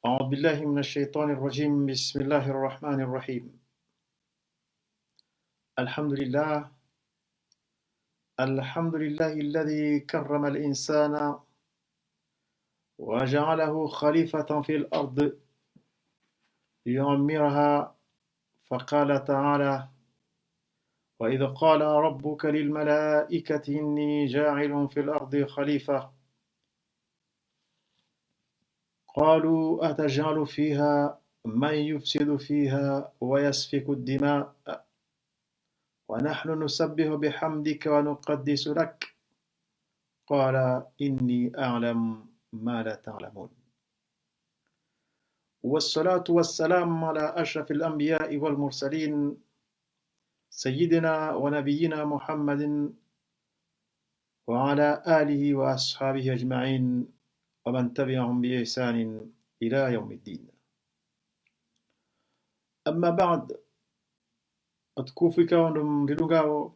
أعوذ بالله من الشيطان الرجيم بسم الله الرحمن الرحيم الحمد لله الذي كرم الإنسان وجعله خليفة في الأرض ليعمرها فقال تعالى وإذ قال ربك للملائكة إني جاعل في الأرض خليفة قالوا أتجعل فيها من يفسد فيها ويسفك الدماء ونحن نسبح بحمدك ونقدس لك قال إني أعلم ما لا تعلمون والصلاة والسلام على أشرف الأنبياء والمرسلين سيدنا ونبينا محمد وعلى آله وأصحابه أجمعين ومن تبعهم بإحسان إلى يوم الدين أما بعد أتكوفك ونمدلغاو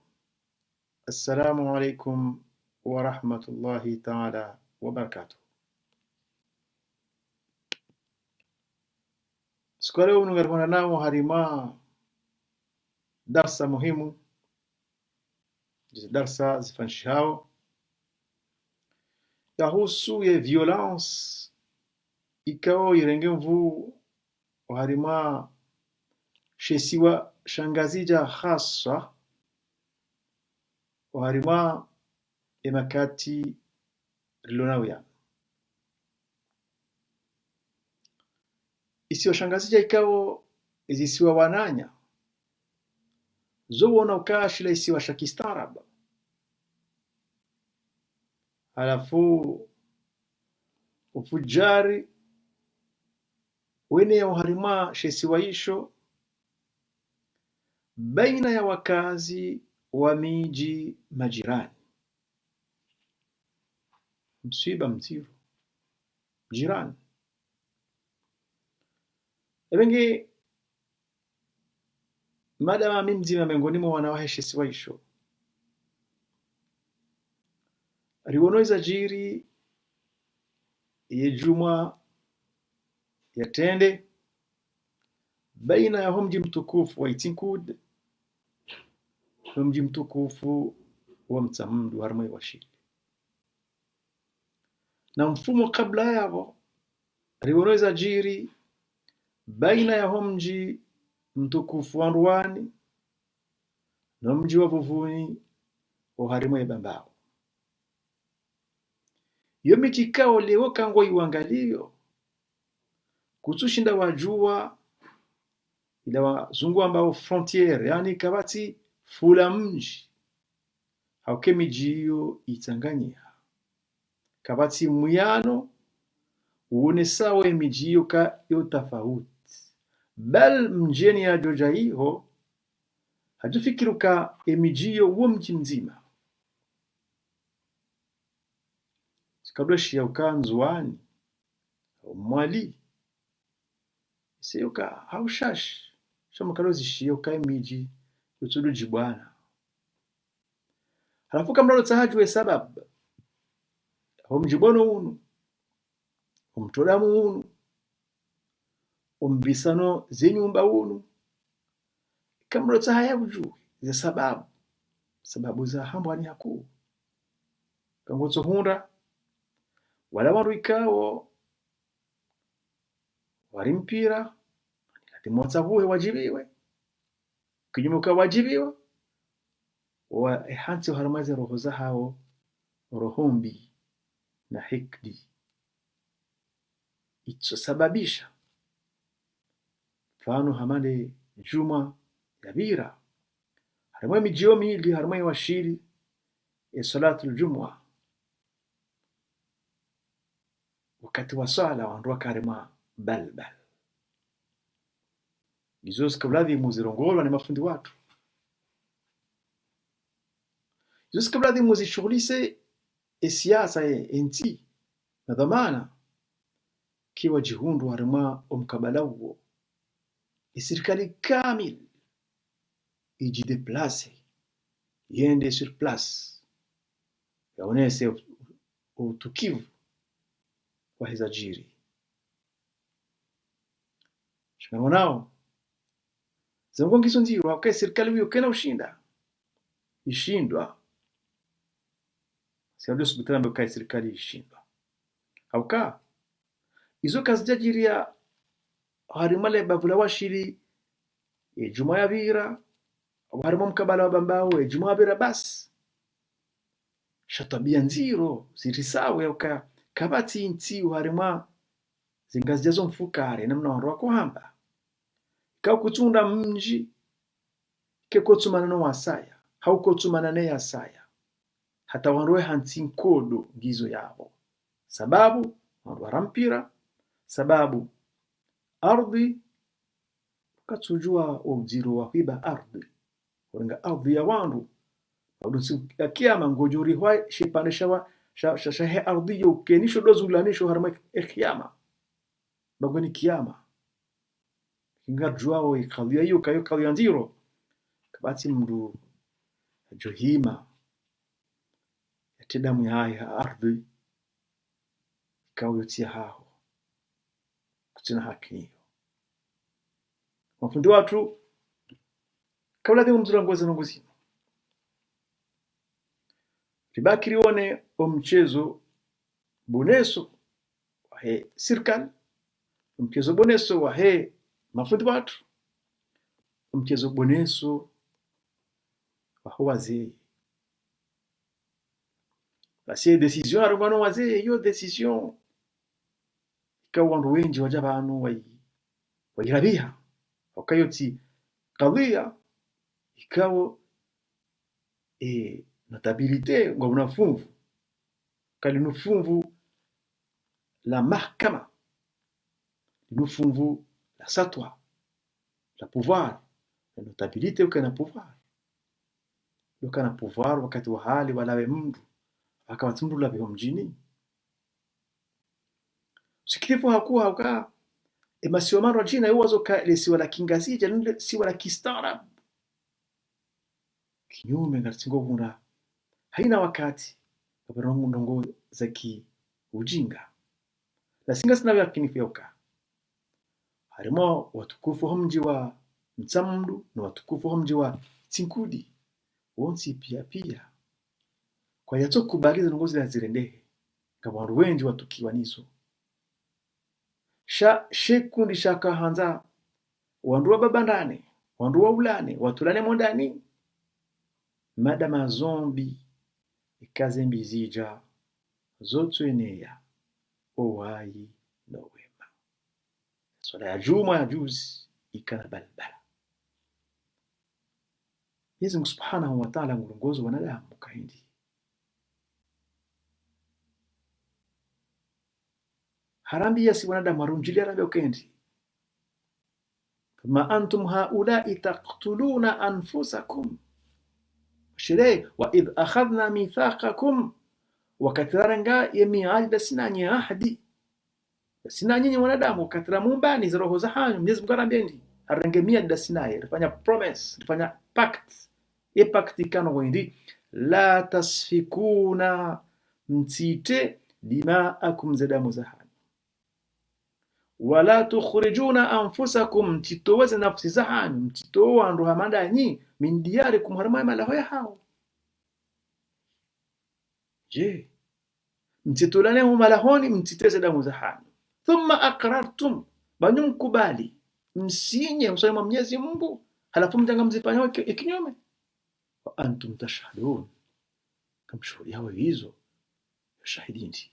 السلام عليكم ورحمة الله تعالى وبركاته. Siku ya leo ungaribana nao harima darsa muhimu, darsa zifanshao yahusu ya violence ikao irenge mvu harima shesiwa shangazija hasa harima emakati rilonawya isiwa shangazija ikao izisiwa wananya zowona ukashila isiwa shakistaraba halafu ufujari wene ya uharima shesiwa isho baina ya wakazi wa miji majirani msiba mziru jirani ebengi madama mimzima miongoni mwa wanawahe shesiwa isho riwonoiza jiri yejumwa yatende baina ya mji mtukufu wa Itinkud na mji mtukufu wa Mtsamdu harmai wa Shili na mfumo kabla yao riwonoiza jiri baina ya mji mtukufu wa Rwani na mji wa Vuvuni wa harmai Bambao yo mitikao leo kango iwangalio kutushinda wajua ila wazungu ambao frontiere yani kabati fula mji hauke miji hiyo itanganyia kabati muyano uone sawa miji hiyo ka yo tofauti bal mjeni ya joja hiyo hatufikiruka miji hiyo huo mji mzima kabla shia ukanzwani mwali seyoka haushash shamakalozi shio kai miji utudu jibwana halafu kamralo tahajwe sabab mjibono unu mtodamu unu mbisano zenyumba unu kamralo tahayabujui za sababu za hambwani haku kangozo hunda wala waruikao warimpira kati motsavuhe wajibiwe kinyumuka wajibiwa wa hansi haramaze roho za hao rohombi na hikdi itusababisha fano hamande juma yabira haramwe mijiomi ili haramwe washiri salatu aljumwa wakati wa sala wandoa karema balbal Izo kabladhi muzirongolwa ni mafundi watu izo kabladhi muzishughulise siasa enti na dhamana kiwa jihundu harima umkabala huo serikali kamil ijideplace yende sur place yaonese utukivu wa hizajiri shikana nao zangu ngizo nziro hauka serikali hiyo kena ushinda ishindwa sio ndio subitana mbekai serikali ishindwa hauka izo kazi jajiria harimale bavula washiri juma ya bira harimo mkabala wa bambao juma ya bira bas shatabia nziro zirisawe hauka kabati nti harima zingazi jazo mfukare namna wanro kuhamba ka kutunda mji ke kotsumana no wasaya haukotsumana ne yasaya hata wanroe hanti nkodo ngizo yabo sababu warampira sababu ardhi katujua ujiro wa hiba ardhi wenga ardhi ya wandu adusi akiyama ngojuri hwa shipane shawa shahe ardhi yo kenisho dozulanisho harma ekiyama bagoni kiyama ingajua o ikawia hiyo kayo kawia nziro kabati mdu johima yatidamu ya ardhi kawiotia hao kutina haki hiyo mafundi watu kabla de umzurangoza nongozi ribakiri one omchezo boneso wahe sirkan mchezo boneso wahe mafundi watu mchezo boneso waho wazee basi decision arungano wazee hiyo decision ikawandu wengi wajabanu wayirabia wakayoti kadhia ikawo notabilite ngo unafunvu kali nufunvu la mahkama nufunvu la satwa la pouvoir la notabilite ukana pouvoir wakati wa hali walawe mndu akawatundu la mjini sikifu hakuwa hauka emasiomaro jina yuwazo ka lesiwa la kingazija nile siwa la kistara kinyume ngatingo huna haina wakati kabarongo ndongo zaki ujinga la singa sina ya kinifyoka harimo watukufu homji wa mtsamdu na watukufu homji wa tinkudi wonsi pia kwa yato kubaliza ndongozi la zirendehe kabandu wengi watukiwa nizo shekundi shaka hanza wandu wa babandane wandu wa ulane watulane mondani madama zombi ikaze mbizija zotweneya owai no wema sola ya juma ya juzi ikana balbala Mwenyezi Mungu Subhanahu wa Ta'ala ngulongozo wanadamu kaindi harambi yasi wanadamu arunjili harambi ukendi ma antum haula'i taqtuluna anfusakum shire wa idh akhadna mithaqakum wakatiranga yemi'ahdi sinanyi ahdi sinanyi wanadamu katira mumbani za roho za hanyu Mwenyezi Mungu arambendi arangemia dasinaye rifanya promise rifanya pact pact ikano wendi la tasfikuna mtite dima'akum zadamu za hanyu wala tukhrijuna anfusakum mtitoweze nafsi za hanyu mtitowa ndo hamanda nyi min diyarikum harma malaho ya hao je mtitolane malahoni mtiteze damu za hanyu thumma aqrartum banyum kubali msinye usema Mwenyezi Mungu halafu mjanga mzifanya kinyume wa antum tashhadun kamshuhudi hao hizo shahidinti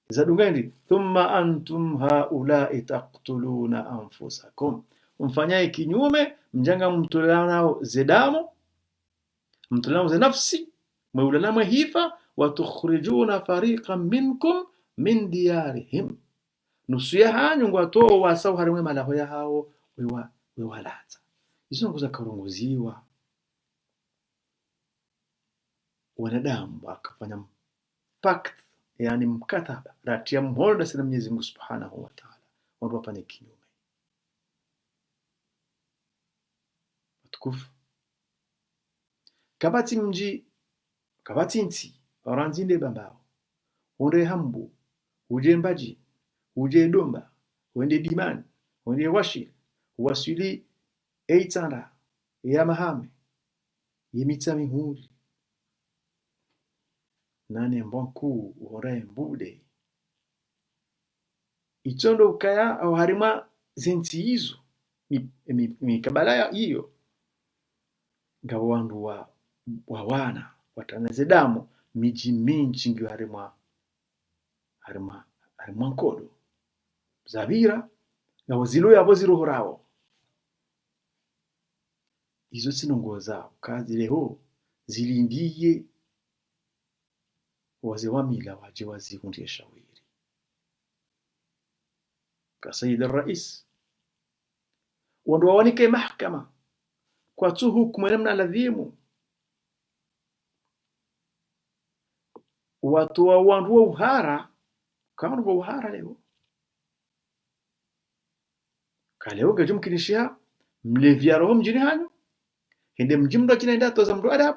zadungendi thumma antum haula'i taqtuluna anfusakum umfanyaye kinyume mjanga mtolanao zedamu mtolanao za nafsi maulanamo hifa wa tukhrijuna fariqan minkum min diyarihim nusu ya hanyu ngwatoa wasau harimwe malaho ya hao wewalaza izo nguza karunguziwa wanadamu akafanya pact yani mkataba ratia mhono sana Mwenyezi Mungu Subhanahu wa Ta'ala watu wafanye kinyume watukufu kabati mji kabati nti oranzinde bambao onde hambu uje mbaji uje domba wende dimani wende washi wasili eitanda ya mahame yimitsa mihuri nane mbonku uhorae mbude itondo ukaya au harima zenzi hizo mikabala hiyo ngabo wandu wa wana watangaze damu miji mingi ngiyo harima nkodo zabira ngabo zilo yabo zirohorawo izo sinongo zao kazi leho zilindiye waze wamila waje wazihundie shawiri ka Sayyid al-Rais wandu wawanike mahakama kwa tu hukumu namna ladhimu watu wa wandu wa uhara kama wa uhara leo kaleo gaje mkinishia mlevya roho mjini hanyu hende mjimdo kinaenda toza mdu adab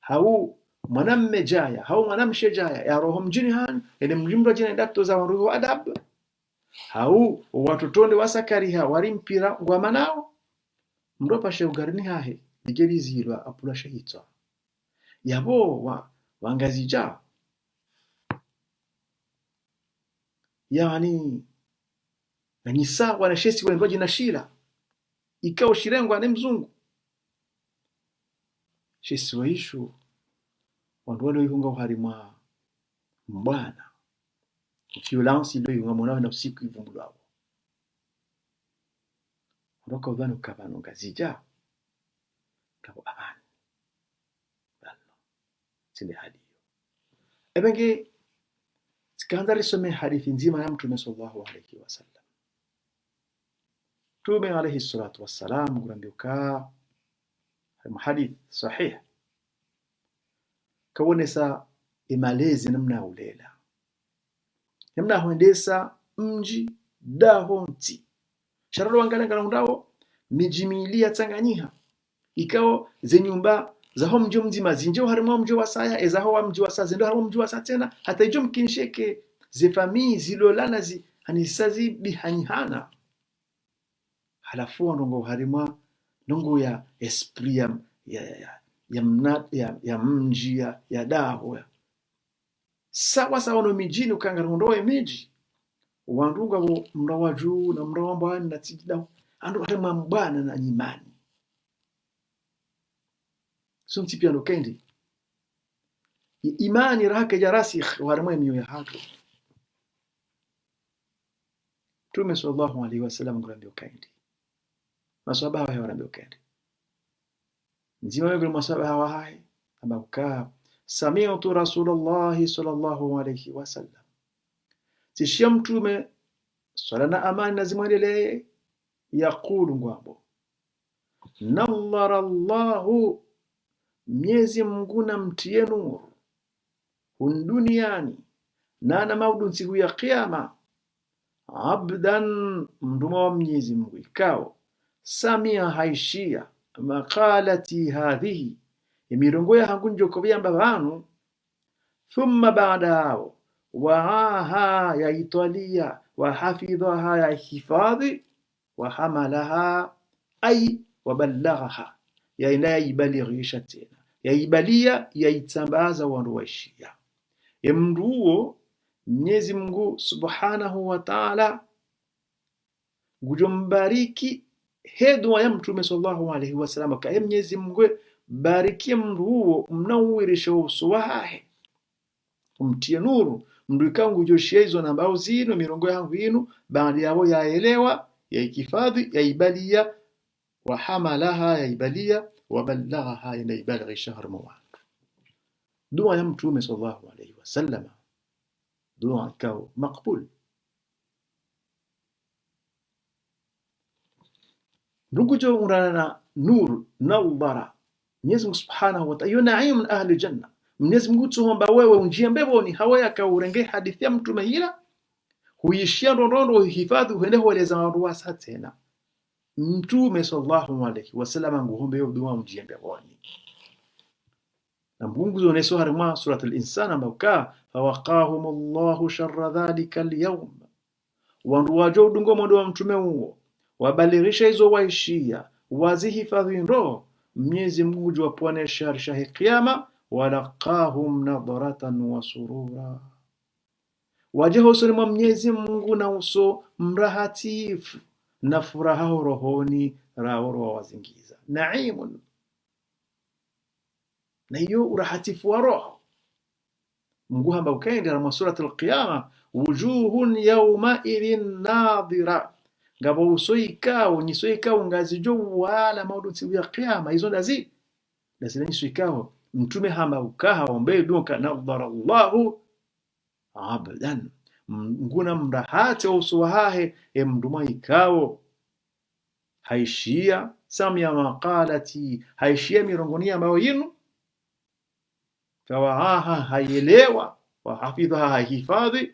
hau mwanamme jaya hau mwanamshe jaya ya roho mjini hanyu hende mjimdo kinaenda toza roho adab hau watotonde wasakariha wari mpira ngwama nao mdo pashe ugarini hahe ligeri zilwa apula shahitwa yabo wangazija yani nisa wanashesi wengoji na shira ikao shirengwa ne mzungu shesi waishu wandu wale ihunga uharima mbwana violence ilo ihunga mwana na usiku ivungulu wao roka udhani ukabano ngazija kabo amani balo sinde hadi ebenge sikandari some hadithi nzima ya Mtume sallallahu alayhi wasallam Mtume alayhi salatu wassalam kurambiuka hadith sahih kawonesa imalezi namna ulela namna huendesa mji dahonti sharalo wangala ndao mijimilia Tanganyika ikao zenyumba za ho mji mzima zinjo harimo mji wa saya ezaho wa mji wa saya zendo harimo mji wa saya tena hata ijo mkinsheke ze famii zilolana hanisazi bihanyana halafu ndongo harima ndongo ya esprit ya mji ya daho sawa sawa no mijini ukangara ndoe miji wandunga bo mrawa juu na mrawa mbani na tijida ando harima mbana na nyimani sunti piano kendi imani rahake jarasikh warimo miyo ya hatu Mtume sallallahu alaihi wasallam ngurambio kendi maswahaba hawa warambio kendi nzima yego maswahaba hawa hai abakuka sami'tu Rasulullah sallallahu alaihi wasallam tishia Mtume swala na amani nazimwendelee yaqulu ngwambo nawwara Allahu Mwenyezi Mungu na mtie nuru duniani na na maudu siku ya kiyama abdan mduma wa Mwenyezi Mungu ikao samia haishia maqalati hadhihi imirongo ya hangu njoko byamba banu thumma ba'dahu wa'aha ya italia wa hafidhaha ya hifadhi wa hamalaha ay wa ballaghaha ya ina ibalighisha tena ya ibalia ya itambaza wandu waishia ya mduo Mwenyezi Mungu Subhanahu wa Ta'ala gujombariki hedwa ya Mtume sallallahu alaihi wasallam ka Mwenyezi Mungu barikie mduo mnawirisha usuwahe umtie nuru mduikangu joshia hizo na mbao zino mirongo yangu inu baada yao yaelewa ya ikifadhi ya ibalia wa hamalaha ya ibalia wa ballaghaha ya ibalaghi shahr mawad dua ya Mtume sallallahu alaihi wasallam dua kao makbul ndugujo urana nur nawbara Mwenyezi Mungu Subhanahu wa Ta'ala yunaim ahli janna Mwenyezi Mungu tuhomba wewe unjie mbeboni hawaya ka urenge hadithi ya Mtume hila huishia ndondo hifadhi uende hueleza watu wasa tena Mtume sallallahu alaihi wasallam nguhombe yo dua unjie mbeboni na Mungu zoneso harima surat al-insan ambaka fawaqahumullahu sharra dhalika al-yawm wandu wajo udungo mwendo wa mtume huo wabalirisha hizo waishia wazihifadhi ndo Mwenyezi Mungu jua pwane sharisha hikiyama walaqahum nadratan wa surura waje husoni mwa Mwenyezi Mungu na uso mrahatifu na furaha rohoni raoro wa wazingiza naimun na hiyo urahatifu wa roho Mungu hamba ukaenda na suratul qiyama wujuhun yawma idhin nadira ngabo usoikao nyisoikao ngazijo wala maudu ya qiyama hizo ndazi lazima nyisoikao mtume hamba ukaha ombe dunka nadhara Allahu abdan nguna mrahate uso wahe mduma ikao haishia samia maqalati haishia mirongonia ambayo yinu fawaha hayelewa wa hafidhaha hifadhi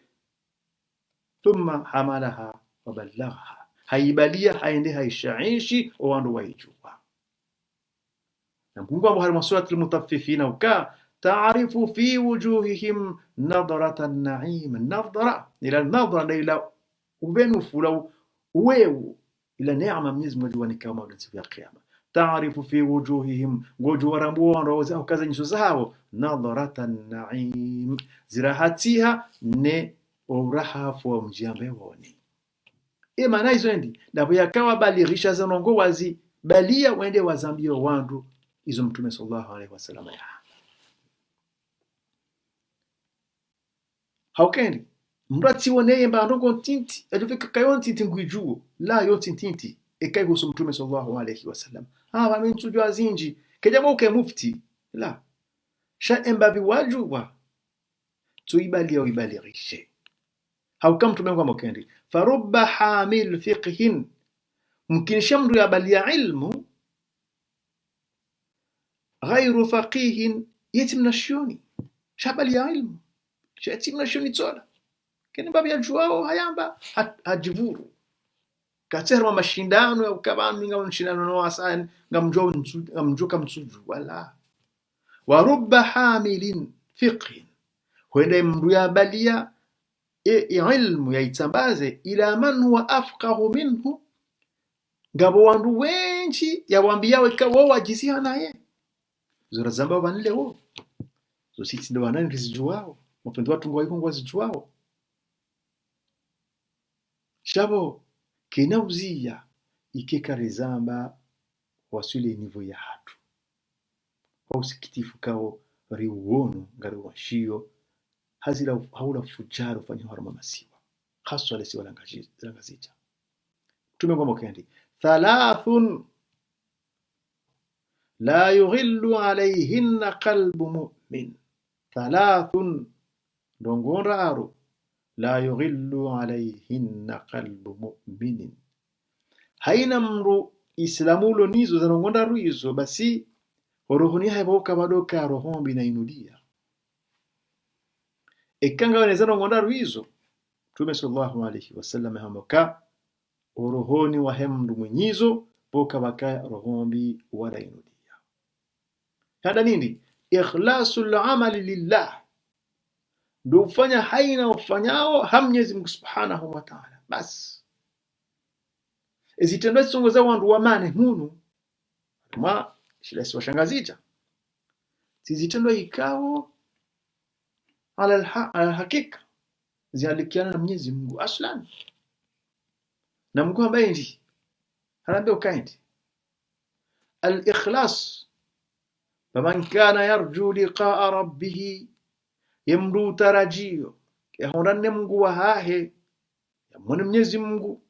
thumma hamalaha wa ballagha haibalia haende haishaishi wandu waijua na Mungu ambaye wa suratul mutaffifina uka ta'rifu fi wujuhihim nadratan na'im nadra ila nadra ila ubenu fulau wewe ila neema Mwenyezi Mungu ni kama siku ya kiyama ta'rifu fi wujuhihim gojo warambo wao kaza nyuso zao nadratan na'im zirahatiha ne urahafu wa mjambe woni maana hizo ndi ndabo yakawa balirisha zanongo wazi balia wende wazambio wandu hizo mtume sallallahu alaihi wasallam ya haukendi mrati woneye mbandongo tinti adufika kayon tinti ngwijuo la yo tinti ekai gusu mtume sallallahu alaihi wasallam wamenchujwa zinji kejama uke mufti la sha embabi wajuwa tuibalia uibalirishe haukam mtume wangu mkendi farubba hamil fiqhin mumkin shamru ya balia ilmu غير فقيه يتم نشيوني شابل يا علم شاتم نشيوني تsola kene babu ya juao hayamba hajivuru katerwa mashindano ya ukabanu ngam mashindano no asan ngamjoka msuju wala warubba hamilin fiqhin huenda mru ya balia ilmu yaitambaze ila man huwa afqahu minhu ngabo wandu wenchi yawambia wao wajisiha naye zora zamba banle wo zo sisi ndo wanani rizijuao mapendo watu ngwa iko zijuao shabo kinauzia ikeka rizamba wasule nivo ya hatu kwa usikitifu kao riuono ngari washio hazila haula fujaro fanya harama masiwa haswa lesi wala ngazita tumengoma kendi thalathun la yughillu alayhinna qalbu mu'min thalathun dongoraro la yughillu alayhinna qalbu mu'minin haina mru islamulo nizo zanongonda ruizo basi rohoni haiboka badoka rohombi na inudia ekanga waneza nongonda ruizo tume sallallahu alayhi wasallam hamoka rohoni wa hemdu mwenyizo boka baka rohombi wala inudia hada nini ikhlasul amali lillah ndo ufanya haina ufanyao Mwenyezi Mungu Subhanahu wa Ta'ala bas ezitendo songoza wandu wamane hunu ma shilasi washangazita zitendo ikao ala hakika zialikiana na Mwenyezi Mungu aslan na Mungu ambaye ndi harambe ukaindi al-ikhlas faman kana yarju liqa'a rabbih yamdu tarajio yahonane Mungu wahahe yamwone Mwenyezi Mungu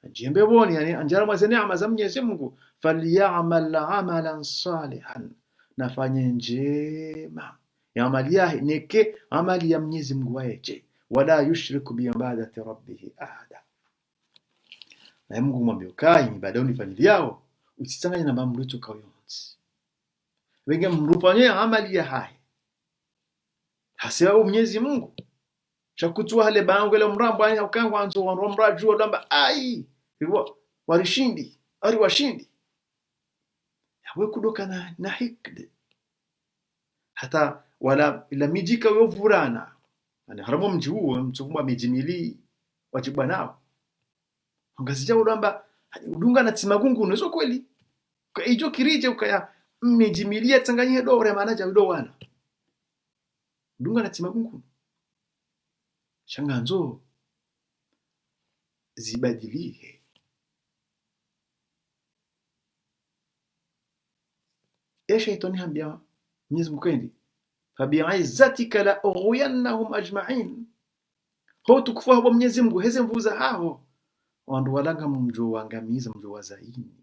ajembe boni yani anjara mwa neema za Mwenyezi Mungu falyamal amalan salihan nafanye njema ya amali yake neke amali ya Mwenyezi Mungu waeje wala yushriku bi ibadati rabbih ahada na Mungu mwambie kai ibada unifanyia yao usitanganye na mambo yetu kwa yonzi wenge mrufanye amali ya hai hasiwa Mwenyezi Mungu chakutua hale bango ile mrambo ani ukangwa anzo wanromra jua lamba ai hivyo walishindi ari washindi yawe kudoka na hikde hata wala ila mijika yovurana yani haramo mji huo mtuvuma mijimili wajibu nao ngazija ulamba udunga na timagungu nezo kweli kwa ijo kirije ukaya mmejimilia tanganyia dore manaja udo wana dunga na timagungu shanganzo zibadilie shaitani hambia Mwenyezi Mungu kendi fabi'izzatika la ughwiyannahum ajma'in ho tukufu habo Mwenyezi Mungu heze mvuza hao wandu walanga mumjo wangamiza mjo wazaini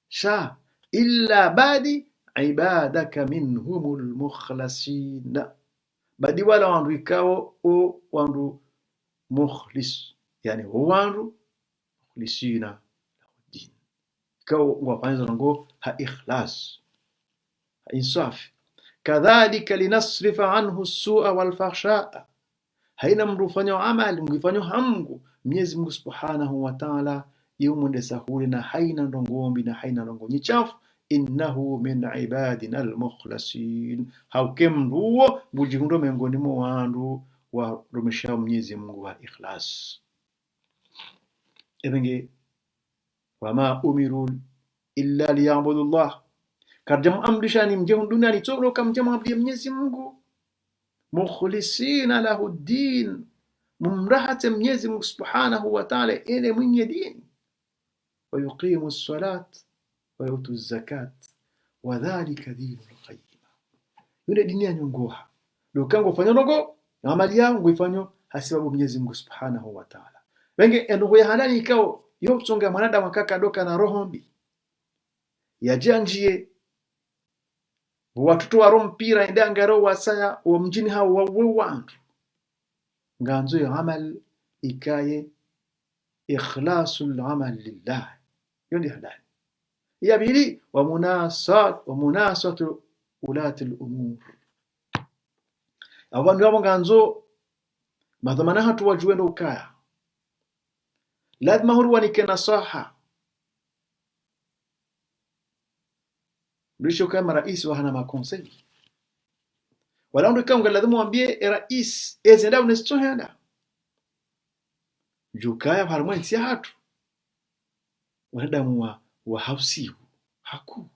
sha illa badi ibadaka minhumul mukhlasin badi wala wandu ikao o wandu mukhlis yani wandu mukhlisina din kao wafanya ngo ha ikhlas ha insaf kadhalika linasrifa anhu as-su'a wal fahsha'a haina mrufanya amali mgifanya hamgu Mwenyezi Mungu Subhanahu wa Ta'ala yumende sahuri na haina ndongombi na haina ndongonyi chafu innahu min ibadina al-mukhlasin haukem ruo bujihundo miongoni mwa wandu wa rumesha Mwenyezi Mungu wa ikhlas ebenge wama umiru illa liya'budu Allah karjam amrishani mjehun duniani toro kam jamaa bi Mwenyezi Mungu mukhlisina lahu ad-din mumrahata Mwenyezi Mungu Subhanahu wa Ta'ala ile mwenye dini ويقيم الصلاة ويؤتوا الزكاة وذلك دين القيم yule dini ya nyongoha ndio kango fanya nogo amali yangu ifanyo hasibabu Mwenyezi Mungu Subhanahu wa Ta'ala wenge ndugu ya halali ikao yotsonga mwanadamu akaka doka na roho mbi yajanjie watoto wa rompira indangaro wasaya wa mjini hao wangu nganzo ya amal ikaye ikhlasul amal lillah yondi halali ya bili wa munasatu ulati al-umur abantu abo nganzo madhamana hatu wajue ndo ukaya lazima huruwanike nasaha Mrisho kama rais wa hana makonsei wala ndo kama lazima mwambie rais ezenda unestohenda jukaya harmoni ya hatu wanadamu wa hausiu haku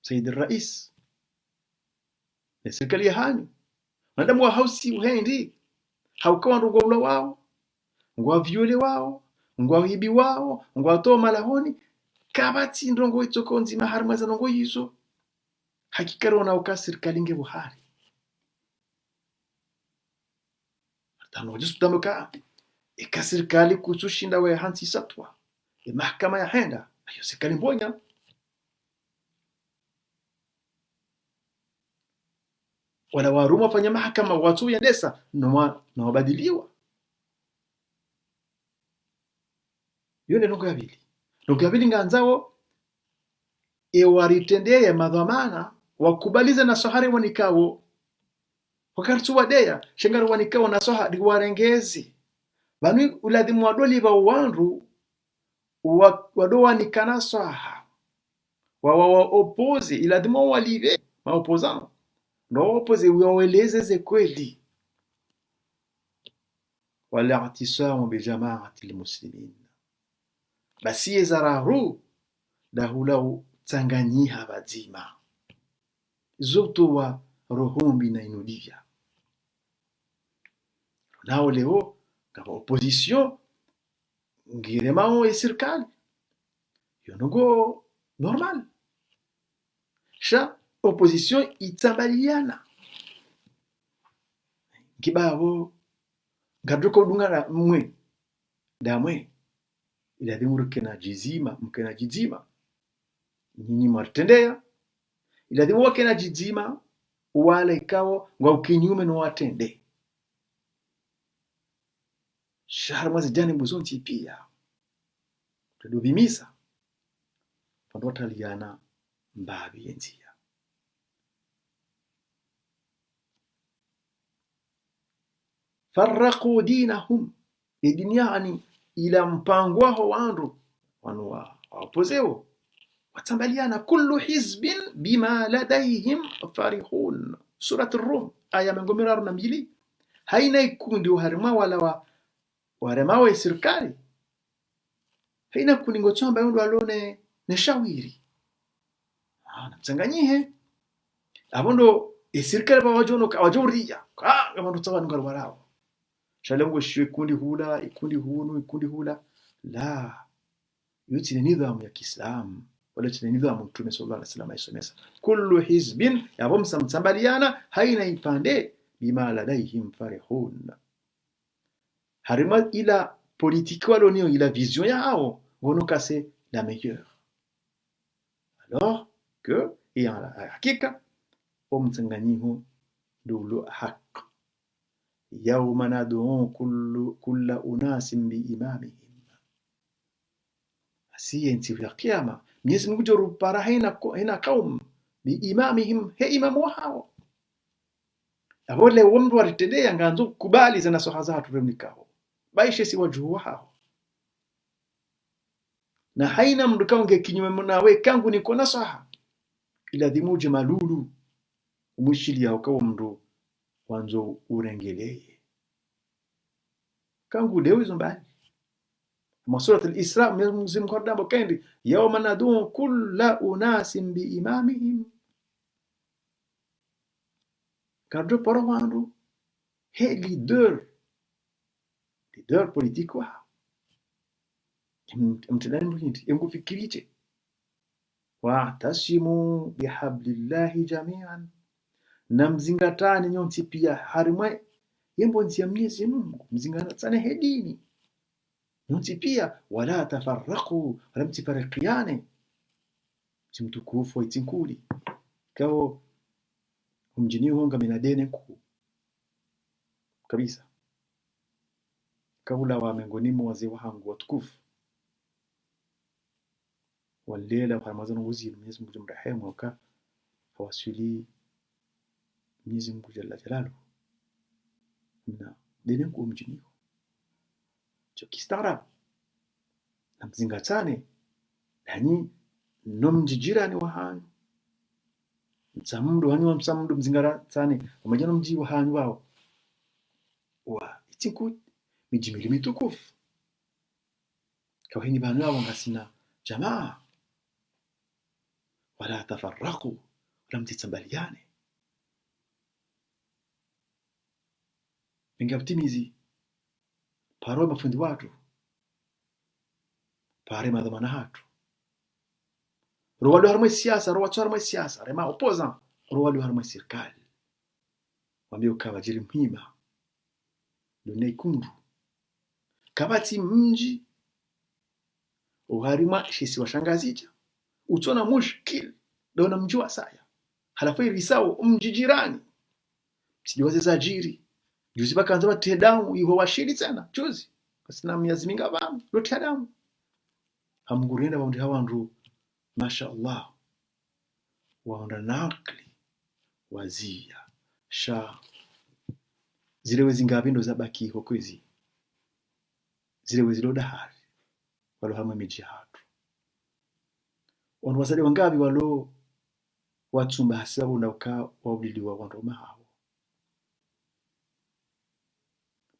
Sayyid Rais na serikali ya hanyu wanadamu wa hausiu hendi haukawa ndugu ula wao ngwa viole wao ngwa hibi wao ngwa to malahoni kabati ndongo itoko nzima harma za ndongo hizo hakika rona ukasirikali nge Buhari tano just tamoka ikasirikali kutushinda we hansi satwa mahakama ya henda ayo serikali mbonya wala waruma fanya mahakama watu ya desa na wabadiliwa yone nongo yabili nganzao waritendeye madhamana wakubalize na sahari wanikao wakati wadeya shengaro wanikao na sahari warengezi banu uladhimu wadoli ba wandu wadoa nikana saha wa opose iladhimu walive ma opposant no opose waeleze kweli wala atisamu bi jama'ati almuslimin basi ezarahu dahula tanganyiha bazima zoto wa rohombi na inudia nao leo kama opposition ngiremao e serikali yonogo normal sha opposition itambaliana kibabo ngadoko dungana mwe damwe ila dimuruke na jizima mkena jizima nyinyi martendea ila dimu wake na jizima wale ikao ngwa ukinyume no watende shahar mazijani buzonti pia tudubimisa pandota liana mbabi yenzia farraqu dinahum idiniani ila mpango wao wandu wanwa opozeo watambaliana kullu hizbin bima ladayhim farihun surat ar-rum aya 142 haina ikundi uharima wala waremawe serikali haina kuningo chamba yondo alone ne shawiri namchanganyihe abondo serikali bawajono kawajoria kama ndo tsawa ngalo barao shalengo shwe ikundi hula la yote ni nidhamu ya Kiislamu wala ni nidhamu Mtume sallallahu alaihi wasallam aisomesa kullu hizbin yabom samsambaliana haina ipande bima ladaihim farihun harima ila politique walonio ila vision yao wono kase la meilleure alors que et en hakika omtsanganyiho dulu haq yawma nad'u kullu unasin bi imamihim asiye ya kiyama Mwenyezi Mungu joru para haina kaum bi imamihim he imamu wao abole womdu waritendea nganzo kubali zana sohaza turemnikao baishe si wajuhu wao na haina mndu kaunge kinyume nawe kangu niko na saha ila dhimuje malulu umwishilia ukawa mndu wanzo urengeleye kangu leo hizo mbali Surat al-Isra Mwenyezi Mungu kadambo kendi yawma nad'u kulla unasin bi imamihim kadro paromandu he leader politique wa mtendani mwindi yengufikiriche wa'tasimu bihablillahi jami'an namzingatani nyonti pia harimwe yembo nti ya Mwenyezi Mungu mzingatane hedini nyonti pia wala tafarraqu wala mtifarikiane mtukufu itinkuli kao mjini honga minadene ku kabisa kaula wa miongoni mwa wazee wangu watukufu walela kwa Ramadhani uzini Mwenyezi Mungu mrehemu waka hawasili Mwenyezi Mungu jalla jalaluhu na dene ku mjini chokistara na mzingatane yani nomjijirani wa hanyu mtsamdu hani wa mtsamdu mzingatane umajana mji wa hanyu wao wa itinku mijimili mitukufu kwa hini banu wao ngasina jamaa wala tafarraqu wala mtitsambaliane ngabtimizi paro mafundi watu pare madhamana hatu ruwadu harmwe siasa ruwatu harmwe siasa rema opposant ruwadu harmwe serikali wambio kawajiri mhima dunai kundu kabati mji uharima shisi washangazija utona mushkil dona mjua saya halafu risao mji jirani sijiwaze zajiri juzi bakanza batedamu iho washiri tena juzi kasina miyazi minga bamu rotedamu hamgurenda baundi hawandu mashaallah waonda nakli wazia sha zile wezi ngabindo zabaki hokwezi zile wezi lodahari walo hamwe miji hatu wazali wangabi walo watsumba hasabu na uka waudiliwa wandoma hao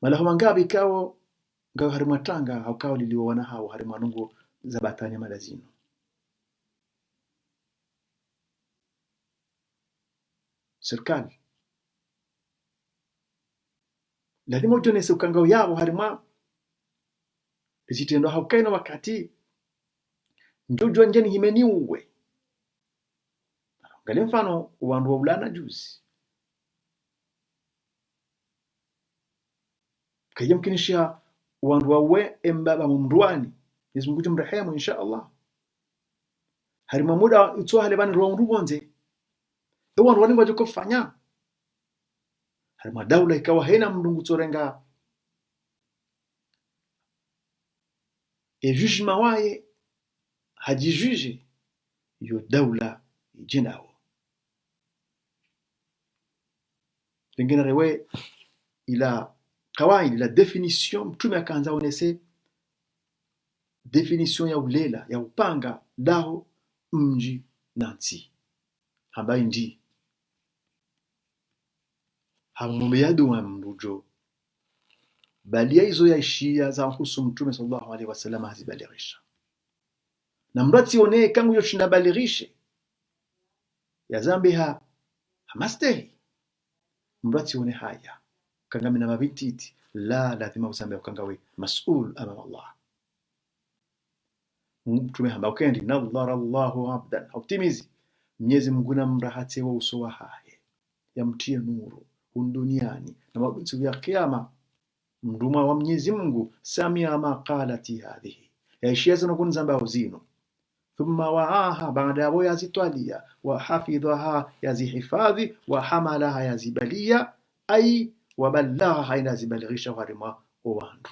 malaho mangabi kao ngao harimatanga au kao liliwa wana hao harimanungu zabatanya malazino serikali lazima ujonese ukangao yao harima lisitendo haukaina wakati njojo njeni himeni uwe ngale mfano wandu wa ulana juzi kayamkinisha wandu wawe embaba mumruani Mwenyezi Mungu mrehemu insha Allah harima muda utwa halebani ruwandu bonze wandu wani waje kufanya harima daula ikawa haina mndungu torenga jugement waye hajijuge yo daula jinao pengine rewe ila kawaida la definition mtume akaanza onese definition ya ulela ya upanga daho mji nanti ambaye ndi hamumbe yadu wa mrujo balia hizo yaishia za husu mtume sallallahu alaihi wasallam hazibalirisha na mrati one kangu yoshinda balirishe ya zambi hamastehi mrati one haya kanga mina mabititi la lazima usambe ukangawe mas'ul amama Allah mtume hamba ukendi nadhara Allahu abdan optimizi Mwenyezi Mungu na mrahate wa uso wa haye yamtie nuru duniani na mabintu ya kiyama mduma wa Mwenyezi Mungu samia ma qalati hadhihi yaishia zino kunzamba uzino thumma waaha baada ya yazitwalia wa hafidhaha yazihifadhi wa hamalaha yazibalia ay wabalagha inazibaligisha gharima wandu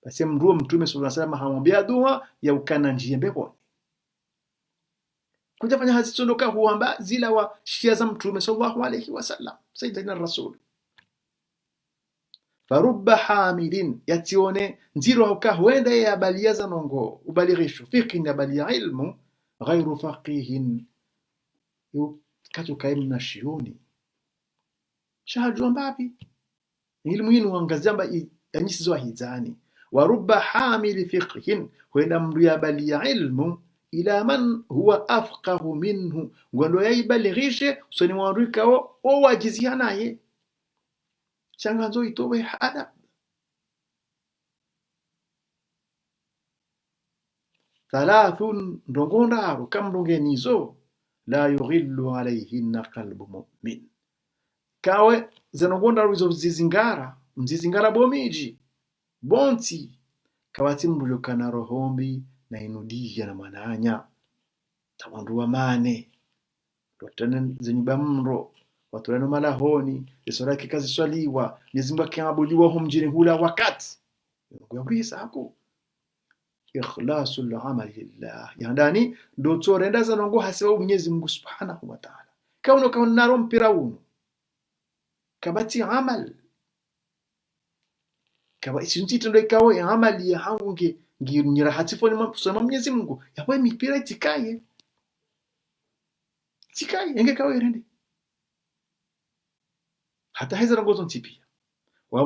basi mruo mtume sallallahu alaihi wasallam hamwambia dua ya ukana njie mbeponi kujafanya hazitondoka huamba zila wa shia za mtume sallallahu alaihi wasallam sayyidina rasul farubba hamilin yatione nziro hoka huenda ya baliaza nongo ubaligisho fiqh na balia ilmu ghairu faqihin kato kaimna shioni shahajua mbapi ilmu yinu wangazamba yanyisi zo hizani warubba hamil fiqhin huenda mru ya balia ilmu ila man huwa afqahu minhu ngondo yaibaligishe usoni mwarika o wajizia naye changanzo itowe adab thalathun ndongondaru kamrungenizo la yughillu alayhinna qalbu mu'min kawe zenongondaru izo mzizingara bomiji bonti kawati mrujokana rohombi na inudia na mananya tawandu wa mane dotane zenyuba mro watu wano malahoni isora kikazi swaliwa nizimba kiabudiwa humjini hula wakati ngwabisa haku ikhlasul amali lillah yandani ndo torenda zanongo hasiba Mwenyezi Mungu Subhanahu wa Ta'ala kauno kaunaro mpira uno kabati amal kaba isinti ndo ikawe amali ya hangu nginyira hatifoni mafusoma Mwenyezi Mungu yawe mipira itikaye enge kawe rende hata hizo ngozo ntipia wa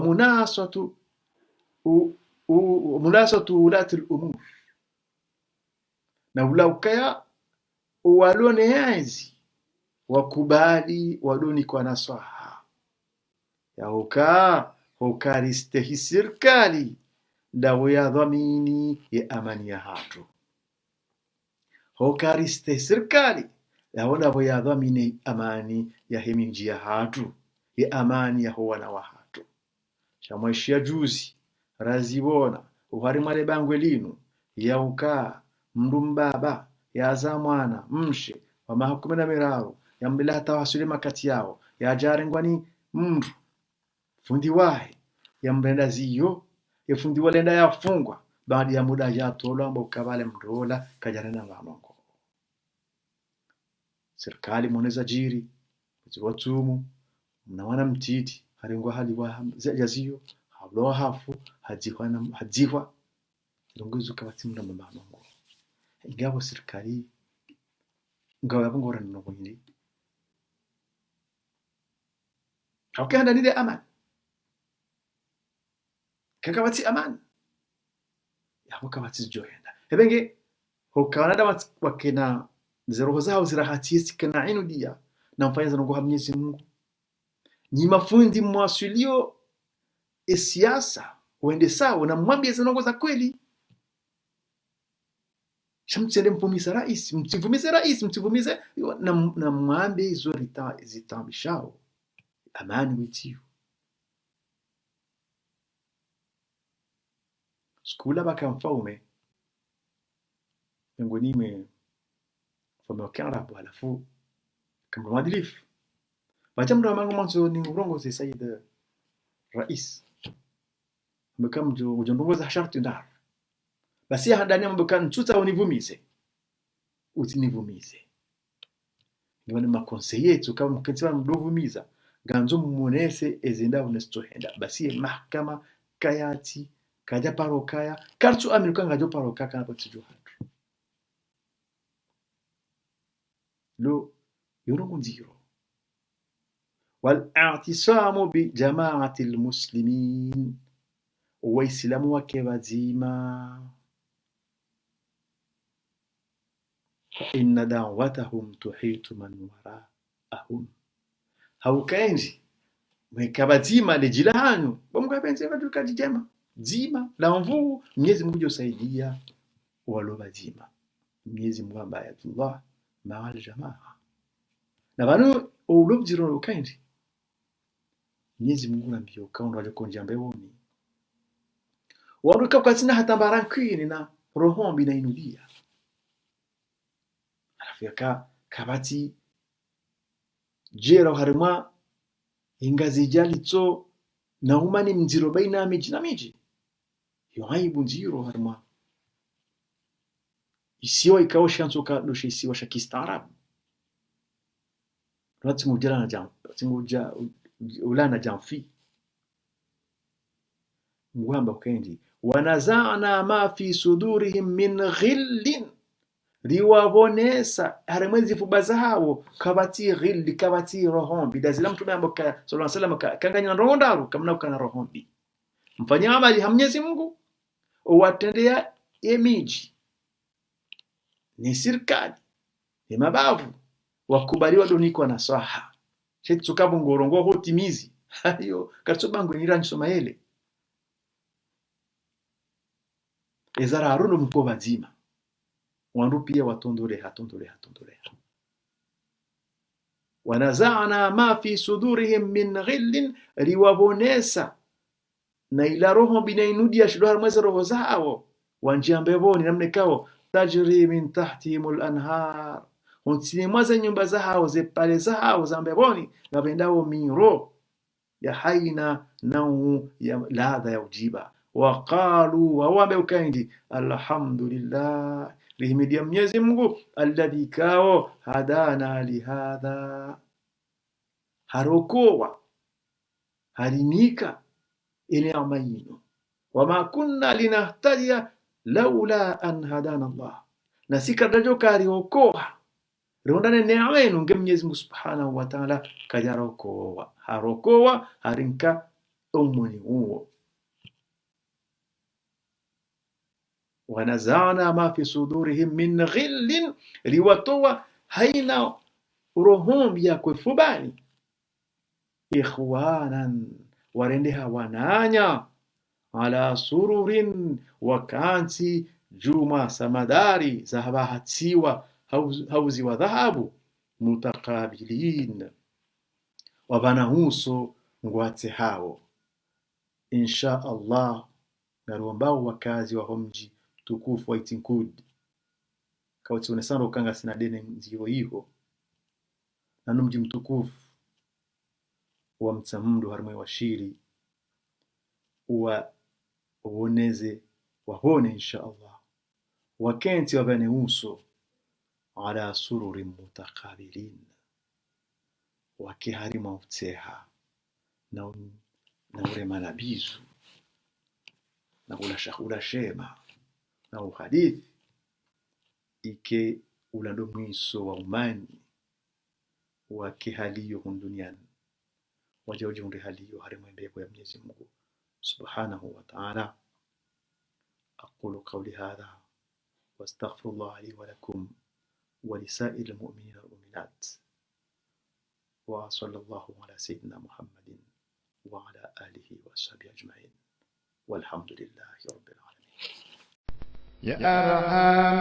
munasatu ulati al-umur na ulaukaya walone yazi wakubali wadoni kwa nasaha ya ukaristehi serikali dawo ya dhamini ya amani ya hatu ukaristehi serikali dawo ya dhamini amani ya heminji ya hatu ya amani ya huwana wa hatu shamweshia juzi razibona uhari male bangwe linu ya ukaa mdumbaba ya zamwana mshe wa mahukume na miraru ya mbila tawasuli makati yao ya jarengwani mdu fundi wahe ya mbrenda ziyo ya fundi walenda ya fungwa baada ya muda ya tola mba ukabale mdola kajarena wamongo serikali moneza jiri watumu mnawana mtiti harengwa hali wa jaziyo hablo hafu hajihwa ndongozo kabati mna mama mongo ingabo serikali ngao yabongora nongo hindi hakenda nile aman kakabati aman yabo kabati joyenda hebenge hokanada wakena zero zao zirahati sikana inu dia na mfanya zanongo Mwenyezi Mungu ni mafundi mwasulio siasa uende sawa na mwambie zanongo za kweli shamtsende mpumiza rais mtivumize na mwambie hizo zitambishao amani witiyo skula baka mfaume ngoni fome wakarabu halafu kama mwadilifu bachamdo mangu mwanzo ni urongo za Said Rais mkamjo ujondongoza sharti ndar basi handani mbaka nchuta univumize utinivumize ngone makonseiller yetu kama mketiwa mdovumiza ganzo mumonese ezenda unestohenda basi mahkama kayati kaja parokaya kartu amerika ngajo paroka kana potijo hatu lo yorongo ndiro والاعتصام بجماعة المسلمين waislamu wake wazima fa inna da'watahum tuhitu man wara'ahum haukaenji mwekabazima lejila hanyu bamukapenze watu kajijema zima la mvuu Mwenyezi Mungu josaidia walo bazima Mwenyezi Mungu ambaye Allah ma'al jamaa na banu ulubziro lukaenji Mwenyezi Mungu nambio kaundu alikonja mbewoni waruka kwa sina hata barankwini na rohombi na inudia alafu kabati jera harima ingazi jalitso na umani mziro baina miji na miji yohaibu nziro harima isiwa ikao shanso ka doshi isiwa shakistaarabu rati mujala na jam tinguja ulana jamfi mwamba ukendi wanazana ma fi sudurihim min ghillin riwabonesa harimwezi fubaza hao kabati ghilli kabati rohombi dazila mtume amboka sallallahu alaihi wasallam kanganya rondaru kamna ukana rohombi mfanya amali hamnyezi Mungu uwatendea emiji ni serikali ni mabavu wakubaliwa doniko na saha chetu kabo ngorongo hotimizi hayo katsobangu ni rangi somaele ezara aruno mkoba nzima wandu pia watondole wanazana ma fi sudurihim min ghillin riwabonesa na ila roho binainudia shidohar mwezi roho zao wanjiambe boni namnekao tajri min tahtihim al-anhar unsini mwaza nyumba zao zepale zao zambe boni ngabendao miro ya haina nau ya ladha ya ujiba waqalu wawambe ukaindi alhamdulillah bihimidia Mwenyezi Mungu alladhi kao hadana lihadha harokowa harimika ile amayino wama kunna linahtadiya laula an hadana Allah na sikadajo kari okoa rondane neema yenu nge Mwenyezi Mungu Subhanahu wa Ta'ala kajarokowa harokowa harinka umuni huo wanazana ma fi sudurihim min ghillin riwatowa haina rohombi ya kwefubani ikhwanan warendeha wananya ala sururin wakanti juma samadari zahabahatiwa hauzi wa dhahabu mutakabilin wabanahuso ngwate hao insha Allah naruambao wakazi wa homji tukufu wa Itinkud kawati unesano ukanga sinadene nzio hiyo na mji mtukufu wa mtsamdu harmwe wa shiri wa uoneze wahone insha Allah wakenti wabane uso ala sururi mutakabilin wakihari mautseha na urema nabizu na ula shema na uhadithi ike ulando mwiso wa umani wa kihaliyo duniani wajaoje unde haliyo harimo mbeko ya Mwenyezi Mungu Subhanahu wa Ta'ala aqulu qawli hadha wastaghfirullah li wa lakum wa lisa'il mu'minina wal mu'minat wa sallallahu ala sayyidina Muhammadin wa ala alihi wa sahbihi ajma'in walhamdulillahi rabbil alamin. يا أرحم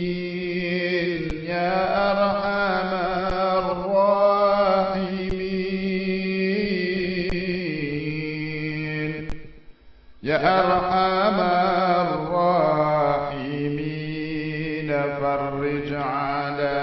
الراحمين يا أرحم الراحمين يا أرحم الراحمين فرج على